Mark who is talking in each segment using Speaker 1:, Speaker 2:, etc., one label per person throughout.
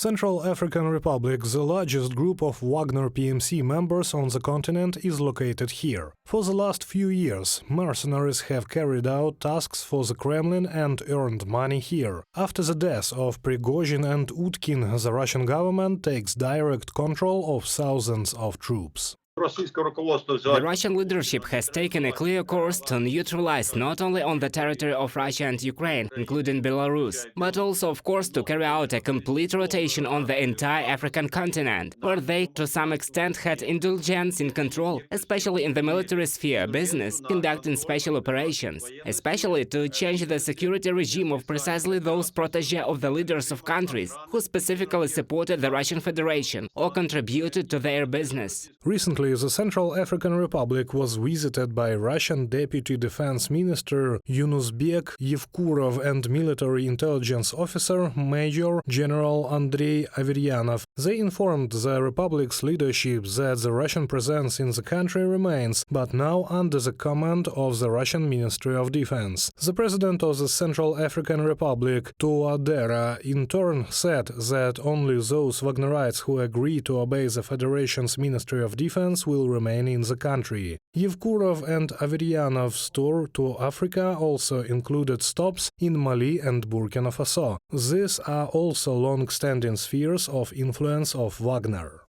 Speaker 1: Central African Republic, the largest group of Wagner PMC members on the continent, is located here. For the last few years, mercenaries have carried out tasks for the Kremlin and earned money here. After the death of Prigozhin and Utkin, the Russian government takes direct control of thousands of troops.
Speaker 2: The Russian leadership has taken a clear course to neutralize not only on the territory of Russia and Ukraine, including Belarus, but also, of course, to carry out a complete rotation on the entire African continent, where they, to some extent, had indulgence in control, especially in the military sphere, business, conducting special operations, especially to change the security regime of precisely those protégés of the leaders of countries who specifically supported the Russian Federation or contributed to their business.
Speaker 1: Recently, the Central African Republic was visited by Russian Deputy Defense Minister Yunusbek Yevkurov and military intelligence officer Major General Andrei Averyanov. They informed the Republic's leadership that the Russian presence in the country remains, but now under the command of the Russian Ministry of Defense. The president of the Central African Republic, Touadera, in turn said that only those Wagnerites who agree to obey the Federation's Ministry of Defense will remain in the country. Yevkurov and Averyanov's tour to Africa also included stops in Mali and Burkina Faso. These are also long-standing spheres of influence of Wagner.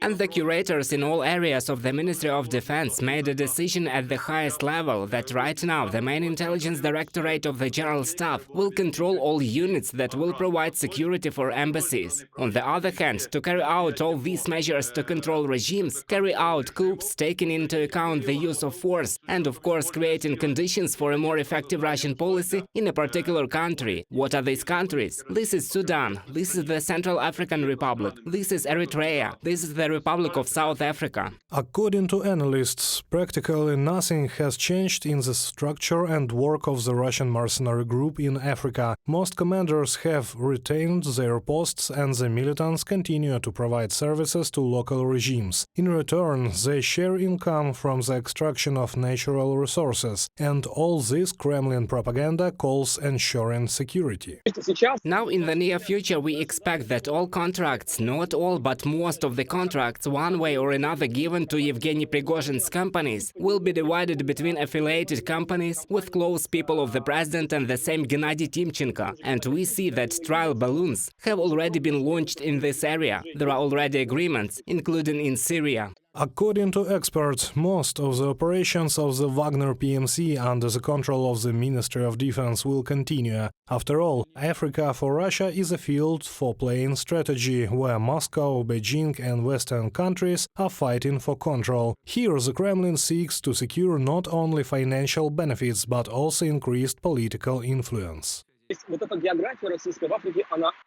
Speaker 2: And the curators in all areas of the Ministry of Defense made a decision at the highest level that right now the main intelligence directorate of the General Staff will control all units that will provide security for embassies. On the other hand, to carry out all these measures to control regimes, carry out coups taking into account the use of force, and of course creating conditions for a more effective Russian policy in a particular country. What are these countries? This is Sudan, this is the Central African Republic, this is Eritrea. This is the Republic of South Africa.
Speaker 1: According to analysts, practically nothing has changed in the structure and work of the Russian mercenary group in Africa. Most commanders have retained their posts and the militants continue to provide services to local regimes. In return, they share income from the extraction of natural resources, and all this Kremlin propaganda calls ensuring security.
Speaker 2: Now, in the near future, we expect that all contracts, not all, but most of the contracts, one way or another given to Yevgeny Prigozhin's companies, will be divided between affiliated companies with close people of the president and the same Gennady Timchenko. And we see that trial balloons have already been launched in this area. There are already agreements, including in Syria.
Speaker 1: According to experts, most of the operations of the Wagner PMC under the control of the Ministry of Defense will continue. After all, Africa for Russia is a field for playing strategy, where Moscow, Beijing and Western countries are fighting for control. Here the Kremlin seeks to secure not only financial benefits, but also increased political influence.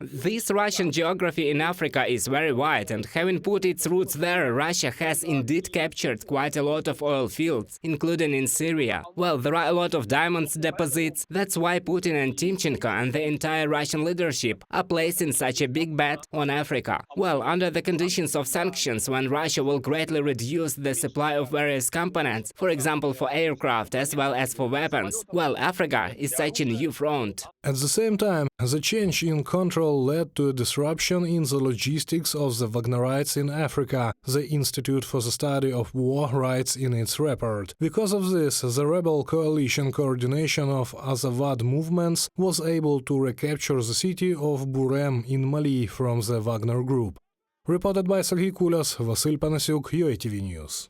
Speaker 2: This Russian geography in Africa is very wide, and having put its roots there, Russia has indeed captured quite a lot of oil fields, including in Syria. Well, there are a lot of diamonds deposits. That's why Putin and Timchenko and the entire Russian leadership are placing such a big bet on Africa. Well, under the conditions of sanctions, when Russia will greatly reduce the supply of various components, for example for aircraft as well as for weapons, well, Africa is such a new front.
Speaker 1: At the same time, the change in control led to a disruption in the logistics of the Wagnerites in Africa, the Institute for the Study of War writes in its report. Because of this, the rebel coalition coordination of Azawad movements was able to recapture the city of Burem in Mali from the Wagner group. Reported by Sergei Kulas, Vasyl Panasyuk, UATV News.